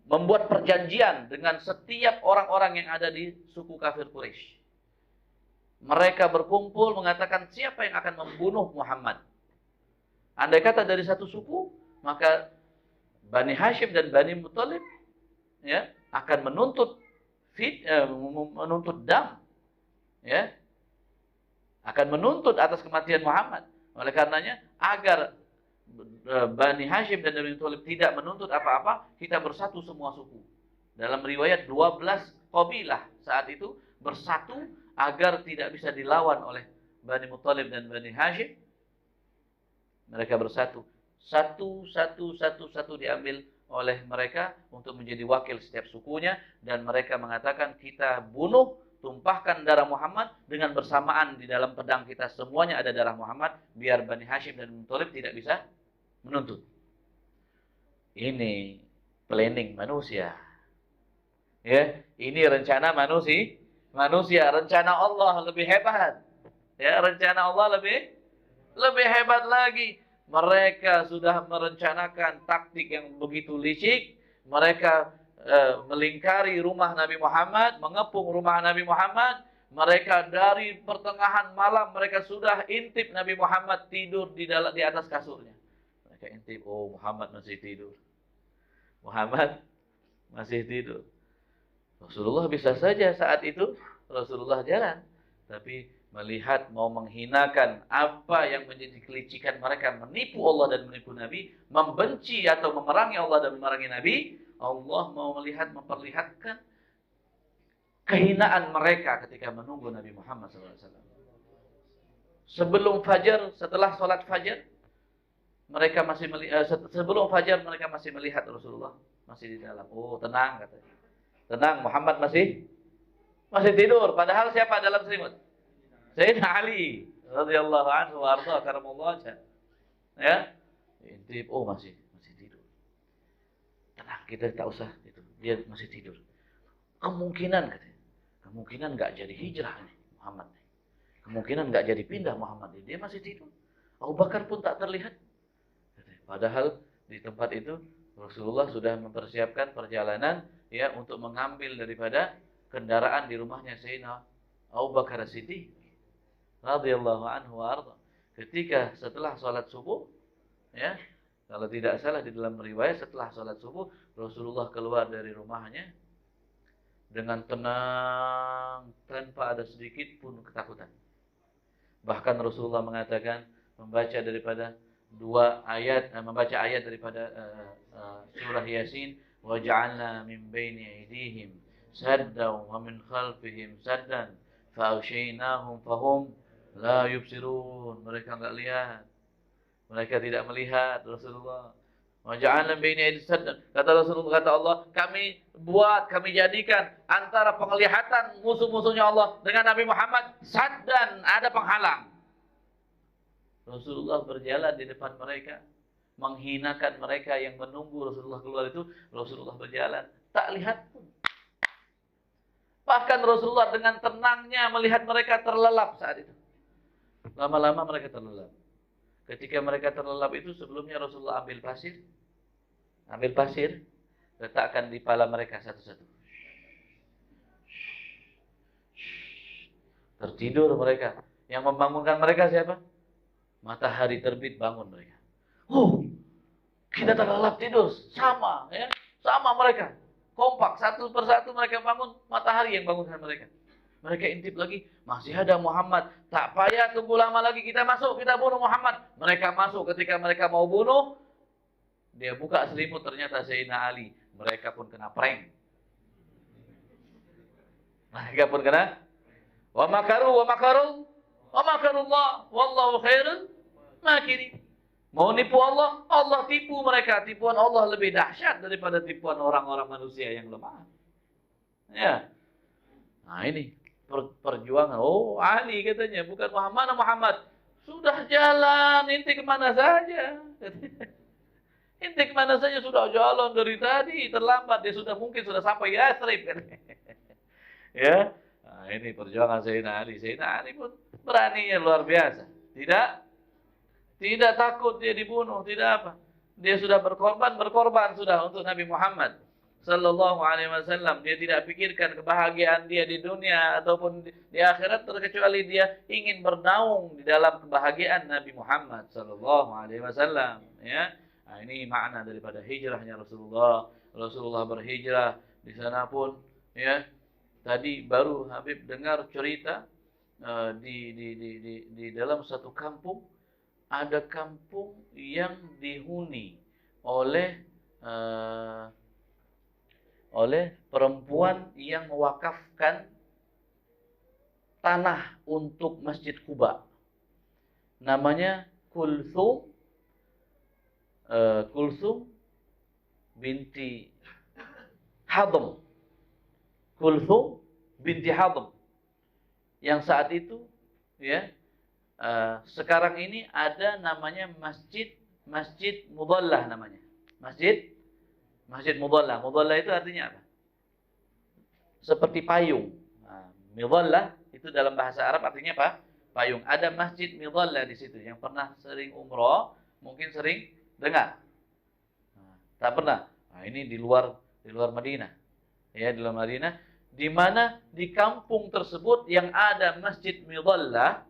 membuat perjanjian dengan setiap orang-orang yang ada di suku kafir Quraisy. Mereka berkumpul mengatakan siapa yang akan membunuh Muhammad. Andai kata dari satu suku, maka Bani Hashim dan Bani Muttalib ya akan menuntut dam, ya, akan menuntut atas kematian Muhammad. Oleh karenanya, agar Bani Hashim dan Bani Muttalib tidak menuntut apa-apa, kita bersatu semua suku. Dalam riwayat 12 kabilah saat itu bersatu agar tidak bisa dilawan oleh Bani Muttalib dan Bani Hashim. Mereka bersatu. Satu diambil oleh mereka untuk menjadi wakil setiap sukunya, dan mereka mengatakan kita bunuh, tumpahkan darah Muhammad, dengan bersamaan di dalam pedang kita semuanya ada darah Muhammad, biar Bani Hashim dan Muttalib tidak bisa menuntut. Ini planning manusia. Ya, ini rencana manusia, rencana Allah lebih hebat. Ya, rencana Allah lebih hebat lagi. Mereka sudah merencanakan taktik yang begitu licik. Mereka melingkari rumah Nabi Muhammad, mengepung rumah Nabi Muhammad. Mereka dari pertengahan malam mereka sudah intip Nabi Muhammad tidur di atas kasurnya. Mereka intip, oh Muhammad masih tidur. Muhammad masih tidur. Rasulullah bisa saja saat itu Rasulullah jalan, tapi melihat mau menghinakan apa yang menjadi kelicikan mereka, menipu Allah dan menipu Nabi, membenci atau memerangi Allah dan memerangi Nabi, Allah mau memperlihatkan kehinaan mereka ketika menunggu Nabi Muhammad SAW. Sebelum fajar, setelah sholat fajar, mereka masih sebelum fajar mereka masih melihat Rasulullah masih di dalam. Oh tenang katanya, tenang, Muhammad masih tidur. Padahal siapa dalam selimut? Sayyidina Ali radhiyallahu anhu wa ardha karamallahu wajhah. Ya. Intip, oh masih tidur. Tenang, kita tak usah itu. Dia masih tidur. Kemungkinan katanya. Kemungkinan enggak jadi hijrah nih Muhammad nih. Kemungkinan enggak jadi pindah Muhammad nih. Dia masih tidur. Abu Bakar pun tak terlihat. Padahal di tempat itu Rasulullah sudah mempersiapkan perjalanan ya untuk mengambil daripada kendaraan di rumahnya Sayyidina Abu Bakar As-Siddiq radhiyallahu anhu wa arda. Ketika setelah sholat subuh, ya, kalau tidak salah di dalam riwayat setelah sholat subuh Rasulullah keluar dari rumahnya dengan tenang tanpa ada sedikit pun ketakutan. Bahkan Rasulullah mengatakan membaca ayat daripada surah Yasin, wa ja'alna min baini aydihim saddan wa min khalfihim saddan fa aghshaynahum fahum la yubsirun. Mereka enggak lihat. Mereka tidak melihat Rasulullah. Wa ja'alna baini aydihim saddan. Kata Rasulullah, kata Allah, kami jadikan antara penglihatan musuh-musuhnya Allah dengan Nabi Muhammad saddan, ada penghalang. Rasulullah berjalan di depan mereka, menghinakan mereka yang menunggu Rasulullah keluar itu. Rasulullah berjalan, tak lihat pun. Bahkan Rasulullah dengan tenangnya melihat mereka terlelap saat itu. Lama-lama mereka terlelap. Ketika mereka terlelap itu, sebelumnya Rasulullah ambil pasir, letakkan di kepala mereka satu-satu. Tertidur mereka. Yang membangunkan mereka siapa? Matahari terbit, bangun mereka. Oh, kita terlelap tidur, sama mereka. kompak, satu persatu mereka bangun, matahari yang bangunkan mereka. Mereka intip lagi, masih ada Muhammad. Tak payah tunggu lama lagi, kita masuk, kita bunuh Muhammad. Mereka masuk, ketika mereka mau bunuh, dia buka selimut, ternyata Sayyidina Ali. Mereka pun kena prank. Mereka pun kena. Wa makaru, wa makarullah, wallahu khairul makirin. Mau nipu Allah, Allah tipu mereka. Tipuan Allah lebih dahsyat daripada tipuan orang-orang manusia yang lemah. Ya. Nah ini perjuangan. Oh, Ali katanya, bukan Muhammad. Muhammad sudah jalan, ente kemana saja? Ente kemana saja, sudah jalan dari tadi, terlambat, dia mungkin sudah sampai Yatsrib kan. Ya. Nah, ini perjuangan Sayyidina Ali. Sayyidina Ali pun beraninya luar biasa. Tidak takut dia dibunuh, tidak apa. Dia sudah berkorban sudah untuk Nabi Muhammad sallallahu alaihi wasallam. Dia tidak pikirkan kebahagiaan dia di dunia ataupun di akhirat, terkecuali dia ingin bernaung di dalam kebahagiaan Nabi Muhammad sallallahu alaihi wasallam, ya. Nah, ini makna daripada hijrahnya Rasulullah. Rasulullah berhijrah di sana pun, ya. Tadi baru Habib dengar cerita di dalam satu kampung, ada kampung yang dihuni oleh perempuan yang mewakafkan tanah untuk Masjid Quba. Namanya Kulthum binti Hadam. Kulthum binti Hadam. Yang saat itu, ya, sekarang ini ada namanya Masjid Mudallah namanya. Masjid Mudallah. Mudallah itu artinya apa? Seperti payung. Nah, Mudallah itu dalam bahasa Arab artinya apa? Payung. Ada Masjid Mudallah di situ. Yang pernah sering umroh, mungkin sering dengar. Nah, tak pernah. Nah, ini di luar Madinah. Ya, di luar Madinah, di mana di kampung tersebut yang ada Masjid Mudallah.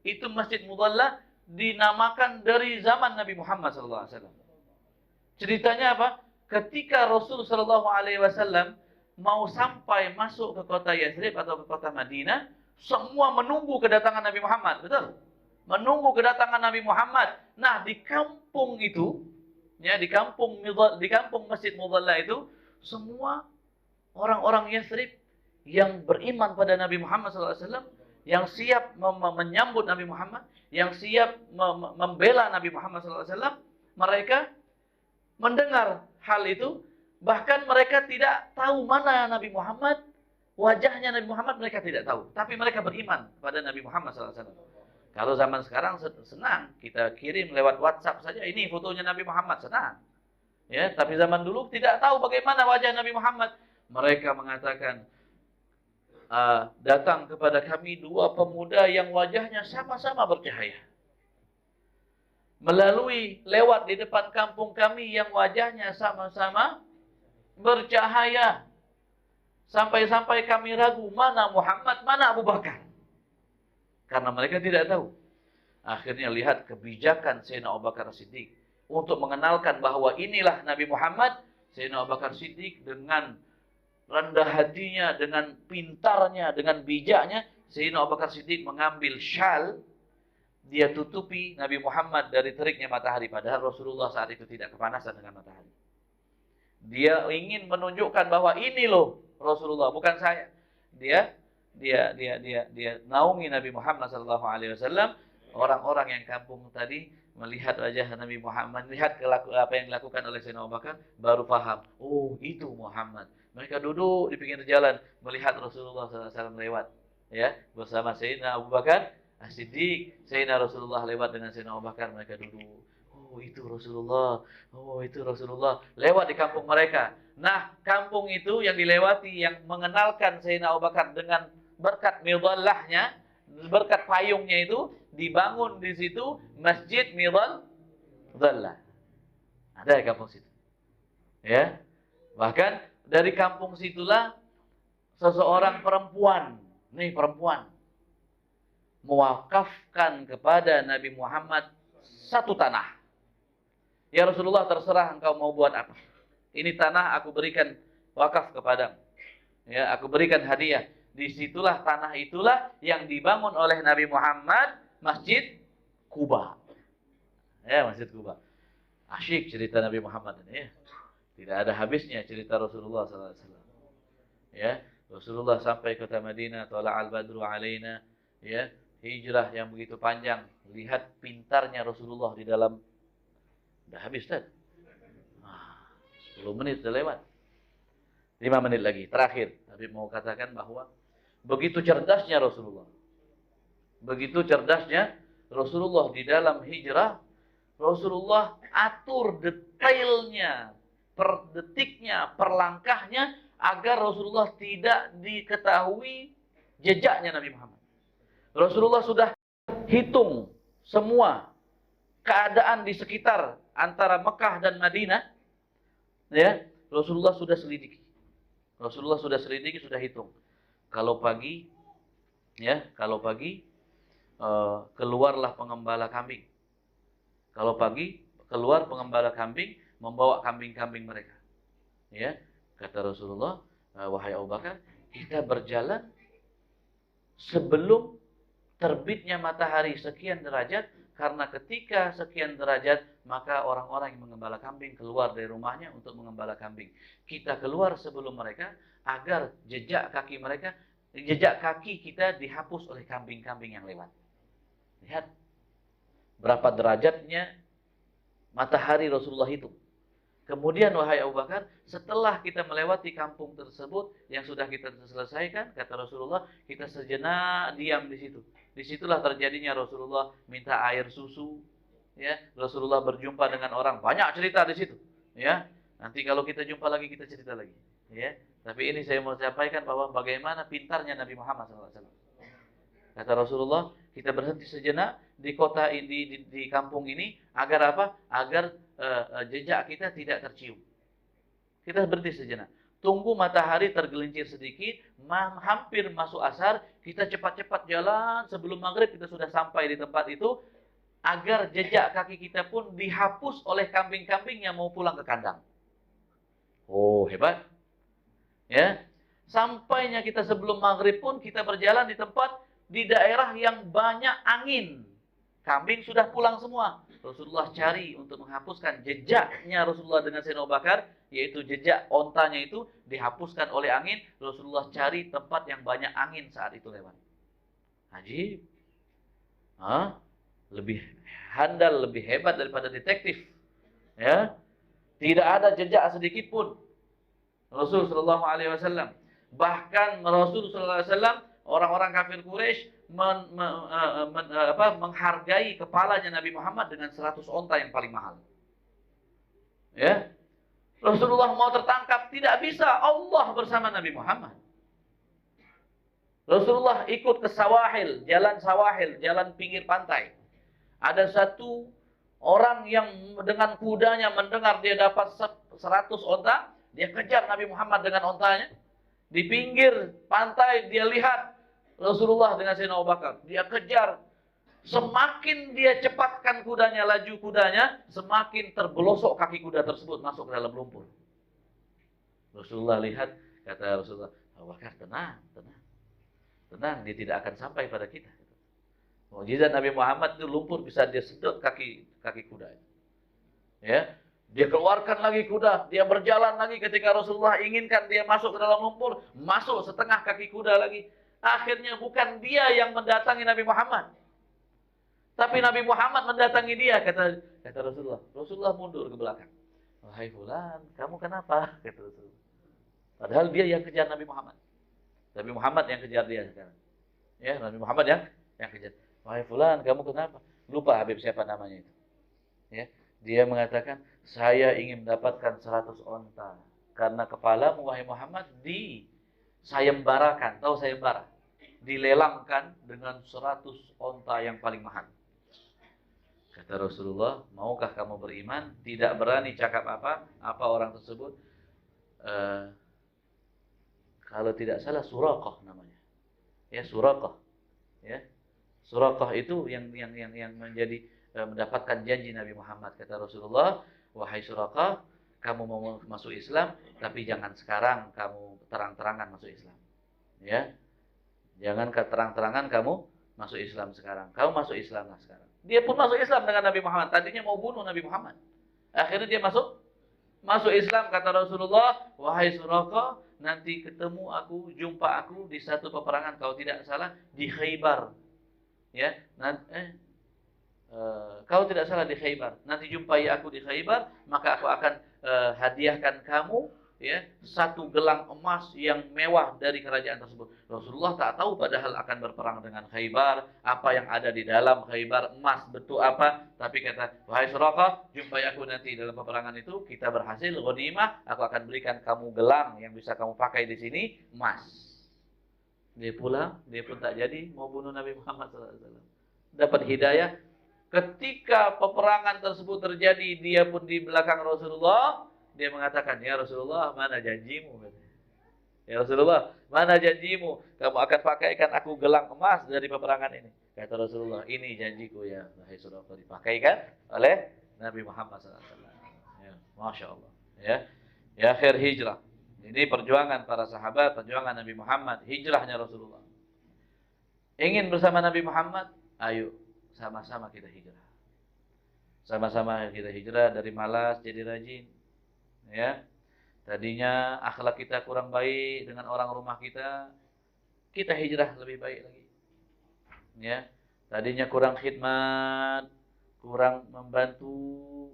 Itu Masjid Mudallah dinamakan dari zaman Nabi Muhammad SAW. Ceritanya apa? Ketika Rasul SAW mau sampai masuk ke kota Yatsrib atau ke kota Madinah, semua menunggu kedatangan Nabi Muhammad, betul? Menunggu kedatangan Nabi Muhammad. Nah, di kampung itu, ya, di kampung Masjid Mudallah itu, semua orang-orang Yatsrib yang beriman pada Nabi Muhammad SAW, yang siap menyambut Nabi Muhammad, yang siap membela Nabi Muhammad SAW, mereka mendengar hal itu, bahkan mereka tidak tahu mana Nabi Muhammad, wajahnya Nabi Muhammad mereka tidak tahu, tapi mereka beriman pada Nabi Muhammad SAW. Kalau zaman sekarang senang, kita kirim lewat WhatsApp saja, ini fotonya Nabi Muhammad, senang. Ya, tapi zaman dulu tidak tahu bagaimana wajah Nabi Muhammad. Mereka mengatakan, datang kepada kami dua pemuda yang wajahnya sama-sama bercahaya. Lewat di depan kampung kami yang wajahnya sama-sama bercahaya. Sampai-sampai kami ragu, mana Muhammad, mana Abu Bakar. Karena mereka tidak tahu. Akhirnya lihat kebijakan Sayyidina Abu Bakar Siddiq untuk mengenalkan bahwa inilah Nabi Muhammad. Sayyidina Abu Bakar Siddiq dengan rendah hatinya, dengan pintarnya, dengan bijaknya, Sayyidina Abu Bakar Siddiq mengambil syal, dia tutupi Nabi Muhammad dari teriknya matahari, padahal Rasulullah saat itu tidak kepanasan dengan matahari. Dia ingin menunjukkan bahwa ini loh Rasulullah, bukan saya. Dia naungi Nabi Muhammad SAW. Orang-orang yang kampung tadi melihat wajah Nabi Muhammad, melihat apa yang dilakukan oleh Sayyidina Abu Bakar, baru paham, oh itu Muhammad. Mereka duduk di pinggir jalan melihat Rasulullah SAW lewat, ya, bersama Sayyidina Abu Bakar As-Siddiq. Sayyidina Rasulullah lewat dengan Sayyidina Abu Bakar, mereka duduk. Oh itu Rasulullah, oh itu Rasulullah. Lewat di kampung mereka. Nah, kampung itu yang dilewati, yang mengenalkan Sayyidina Abu Bakar dengan berkat Mudallahnya, berkat payungnya itu, dibangun di situ Masjid Mudallah. Ada di kampung situ. Ya. Bahkan dari kampung situlah seseorang perempuan, mewakafkan kepada Nabi Muhammad satu tanah. Ya Rasulullah, terserah engkau mau buat apa. Ini tanah aku berikan wakaf kepadamu. Ya, aku berikan hadiah. Disitulah tanah itulah yang dibangun oleh Nabi Muhammad, Masjid Quba. Ya, Masjid Quba. Asyik cerita Nabi Muhammad ini ya. Tidak ada habisnya cerita Rasulullah SAW. Ya, Rasulullah sampai kota Madinah, tala'al badru alaina, ya, hijrah yang begitu panjang. Lihat pintarnya Rasulullah di dalam. Udah habis kan? 10 menit sudah lewat. 5 menit lagi, terakhir. Tapi mau katakan bahwa begitu cerdasnya Rasulullah. Begitu cerdasnya Rasulullah di dalam hijrah. Rasulullah atur detailnya, per detiknya, per langkahnya, agar Rasulullah tidak diketahui jejaknya Nabi Muhammad. Rasulullah sudah hitung semua keadaan di sekitar antara Mekah dan Madinah. Ya, Rasulullah sudah selidiki. Rasulullah sudah selidiki, sudah hitung. Kalau pagi, ya, kalau pagi keluarlah pengembala kambing. Kalau pagi keluar pengembala kambing membawa kambing-kambing mereka. Ya, kata Rasulullah, wahai Abu Bakar, kita berjalan sebelum terbitnya matahari sekian derajat, karena ketika sekian derajat maka orang-orang yang mengembala kambing keluar dari rumahnya untuk mengembala kambing. Kita keluar sebelum mereka agar jejak kaki mereka, jejak kaki kita dihapus oleh kambing-kambing yang lewat. Lihat berapa derajatnya matahari Rasulullah itu. Kemudian wahai Abu Bakar, setelah kita melewati kampung tersebut yang sudah kita selesaikan, kata Rasulullah, kita sejenak diam di situ. Disitulah terjadinya Rasulullah minta air susu. Ya, Rasulullah berjumpa dengan orang, banyak cerita di situ. Ya, nanti kalau kita jumpa lagi kita cerita lagi. Ya, tapi ini saya mau sampaikan bahwa bagaimana pintarnya Nabi Muhammad SAW. Kata Rasulullah, kita berhenti sejenak di kota ini, di kampung ini, agar apa? Agar jejak kita tidak tercium. Kita berhenti sejenak. Tunggu matahari tergelincir sedikit, hampir masuk asar, kita cepat-cepat jalan, sebelum maghrib kita sudah sampai di tempat itu, agar jejak kaki kita pun dihapus oleh kambing-kambing yang mau pulang ke kandang. Oh, hebat. Ya, sampainya kita sebelum maghrib pun kita berjalan di tempat, di daerah yang banyak angin. Kambing sudah pulang semua. Rasulullah cari untuk menghapuskan jejaknya Rasulullah dengan Sayyidina Abu Bakar, yaitu jejak ontanya itu dihapuskan oleh angin. Rasulullah cari tempat yang banyak angin saat itu lewat. Ajib. Lebih handal, lebih hebat daripada detektif. Ya, tidak ada jejak sedikit pun Rasul Sallallahu Alaihi Wasallam. Bahkan Rasul Sallallahu Alaihi Wasallam, orang-orang kafir Quraisy menghargai kepalanya Nabi Muhammad dengan 100 onta yang paling mahal. Ya, Rasulullah mau tertangkap, tidak bisa, Allah bersama Nabi Muhammad. Rasulullah ikut ke Sawahil, jalan pinggir pantai. Ada satu orang yang dengan kudanya mendengar dia dapat 100 onta, dia kejar Nabi Muhammad dengan ontanya. Di pinggir pantai dia lihat Rasulullah dengan Sayyidina Abu Bakar. Dia kejar. Semakin dia cepatkan kudanya, laju kudanya, semakin tergelosok kaki kuda tersebut masuk ke dalam lumpur. Rasulullah lihat, kata Rasulullah, Abu Bakar, tenang, tenang. Tenang, dia tidak akan sampai pada kita. Mukjizat Nabi Muhammad itu lumpur bisa dia sedot kaki kuda. Ya, dia keluarkan lagi kuda, dia berjalan lagi ketika Rasulullah inginkan dia masuk ke dalam lumpur, masuk setengah kaki kuda lagi. Akhirnya bukan dia yang mendatangi Nabi Muhammad, tapi Nabi Muhammad mendatangi dia, kata Rasulullah. Rasulullah mundur ke belakang. Wahai fulan, kamu kenapa? Kata Rasulullah. Padahal dia yang kejar Nabi Muhammad. Nabi Muhammad yang kejar dia sekarang. Ya, Nabi Muhammad yang kejar. Wahai fulan, kamu kenapa? Lupa Habib siapa namanya itu. Ya, dia mengatakan, saya ingin mendapatkan 100 onta. Karena kepalamu, wahai Muhammad, sayembarakan. Tahu sayembara? Dilelangkan dengan 100 onta yang paling mahal. Kata Rasulullah, maukah kamu beriman? Tidak berani cakap apa orang tersebut. Kalau tidak salah Suraqah namanya. Ya, Suraqah. Ya. Suraqah itu yang menjadi mendapatkan janji Nabi Muhammad. Kata Rasulullah, wahai Suraqah, kamu mau masuk Islam, tapi jangan sekarang kamu terang-terangan masuk Islam. Ya. Jangan terang-terangan kamu masuk Islam sekarang. Kamu masuk Islam lah sekarang. Dia pun masuk Islam dengan Nabi Muhammad. Tadinya mau bunuh Nabi Muhammad. Akhirnya dia masuk Islam. Kata Rasulullah, wahai Suraka, nanti ketemu aku, jumpa aku di satu peperangan, kalau tidak salah di Khaybar. Ya, kau tidak salah di Khaybar. Nanti jumpai aku di Khaybar, maka aku akan hadiahkan kamu ya satu gelang emas yang mewah dari kerajaan tersebut. Rasulullah tak tahu padahal akan berperang dengan Khaybar, apa yang ada di dalam Khaybar, emas bentuk apa, tapi kata, wahai Suraka, jumpai aku nanti dalam peperangan itu, kita berhasil ghanimah, aku akan berikan kamu gelang yang bisa kamu pakai di sini, emas. Dia pulang, dia pun tak jadi mau bunuh Nabi Muhammad SAW. Dapat hidayah. Ketika peperangan tersebut terjadi, dia pun di belakang Rasulullah. Dia mengatakan, ya Rasulullah, mana janjimu? Ya Rasulullah, mana janjimu? Kamu akan pakaikan aku gelang emas dari peperangan ini. Kata Rasulullah, ini janjiku ya. Wahai Suraka, dipakaikan oleh Nabi Muhammad SAW. Ya, Masya Allah. Ya, akhir hijrah. Ini perjuangan para sahabat, perjuangan Nabi Muhammad, hijrahnya Rasulullah. Ingin bersama Nabi Muhammad? Ayo, sama-sama kita hijrah. Sama-sama kita hijrah dari malas jadi rajin. Ya. Tadinya akhlak kita kurang baik dengan orang rumah kita hijrah lebih baik lagi. Ya. Tadinya kurang khidmat, kurang membantu.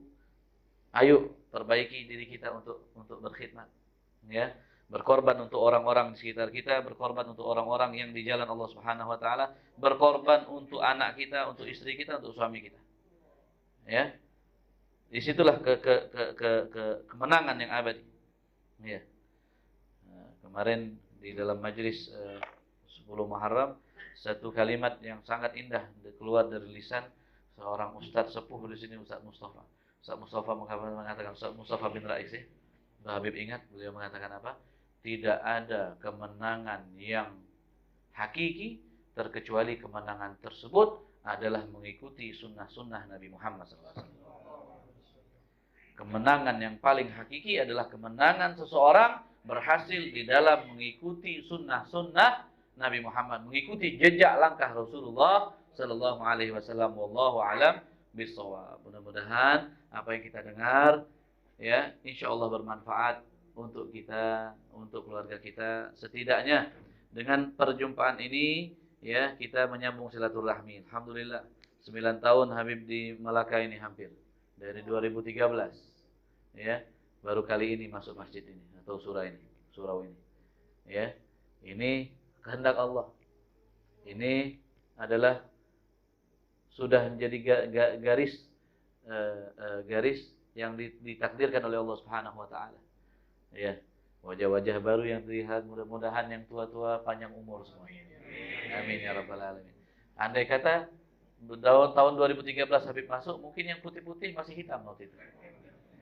Ayo perbaiki diri kita untuk berkhidmat. Ya. Berkorban untuk orang-orang di sekitar kita, berkorban untuk orang-orang yang di jalan Allah Subhanahu wa taala, berkorban untuk anak kita, untuk istri kita, untuk suami kita. Ya. Disitulah kemenangan yang abadi. Ya. Nah, kemarin di dalam majelis 10 Muharram, satu kalimat yang sangat indah keluar dari lisan seorang ustadz sepuh di sini, Ustadz Mustafa. Ustadz Mustafa mengatakan, Ustadz Mustafa bin Rais, Mbah Habib ingat, beliau mengatakan apa? Tidak ada kemenangan yang hakiki terkecuali kemenangan tersebut adalah mengikuti sunnah-sunnah Nabi Muhammad SAW. Kemenangan yang paling hakiki adalah kemenangan seseorang berhasil di dalam mengikuti sunnah-sunnah Nabi Muhammad, mengikuti jejak langkah Rasulullah Sallallahu Alaihi Wasallam. Wallahu alam bissawab. Mudah-mudahan apa yang kita dengar, ya, insya Allah bermanfaat untuk kita, untuk keluarga kita. Setidaknya dengan perjumpaan ini, ya, kita menyambung silaturahmi. Alhamdulillah, 9 tahun Habib di Melaka ini hampir. Dari 2013, ya, baru kali ini masuk masjid ini atau surau ini, ya. Ini kehendak Allah. Ini adalah sudah menjadi garis yang ditakdirkan oleh Allah Subhanahu wa taala. Ya, wajah-wajah baru yang terlihat, mudah-mudahan yang tua-tua panjang umur semuanya. Amin ya rabbal alamin. Andai kata tahun 2013 Habib masuk, mungkin yang putih-putih masih hitam waktu itu.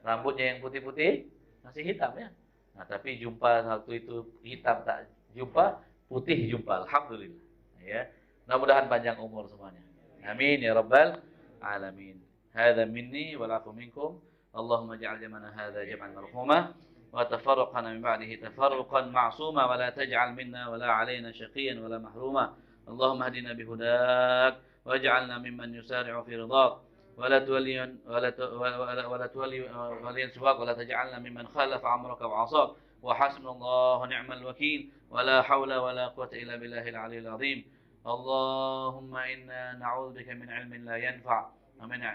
Rambutnya yang putih-putih masih hitam ya. Nah, tapi jumpa waktu itu hitam tak jumpa, putih jumpa. Alhamdulillah. Ya. Mudah-mudahan panjang umur semuanya. Amin ya rabbal alamin. Hadza minni wa lakum minkum. Allahumma ja'al jam'ana hadza jam'an marhuma wa tafarraqana min ba'dihi tafarruqan ma'suma wa la taj'al minna wa la 'alaina shaqiyan wa la mahruma. Allahumma hdina bihudak waj'alna mimman yusari'u fi ridak ولا تولي سواك ولا تجعلنا ممن خالف أمرك وعصاك وحسبنا الله ونعم الوكيل ولا حول ولا قوة إلا بالله العلي العظيم. اللهم إنا نعوذ بك من علم لا ينفع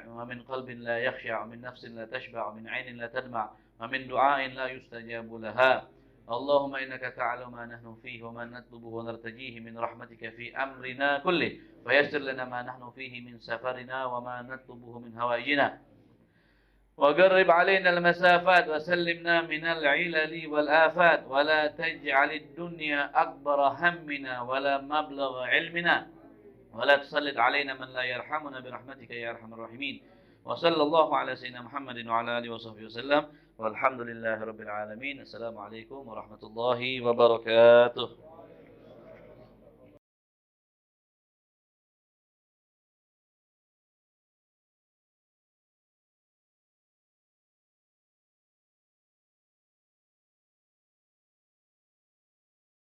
ومن قلب لا يخشع ومن نفس لا تشبع ومن عين لا تدمع ومن دعاء لا يستجاب لها. اللهم إنك تعلم ما نحن فيه وما نطلبه ونرتجيه من رحمتك في أمرنا كله فيسر لنا ما نحن فيه من سفرنا وما نطلبه من هوائجنا وقرب علينا المسافات وسلمنا من العلل والآفات ولا تجعل الدنيا أكبر همنا ولا مبلغ علمنا ولا تسلط علينا من لا يرحمنا برحمتك يا أرحم الراحمين. وصلى الله على سيدنا محمد وعلى آله وصحبه وسلم والحمد لله رب العالمين. السلام عليكم ورحمة الله وبركاته.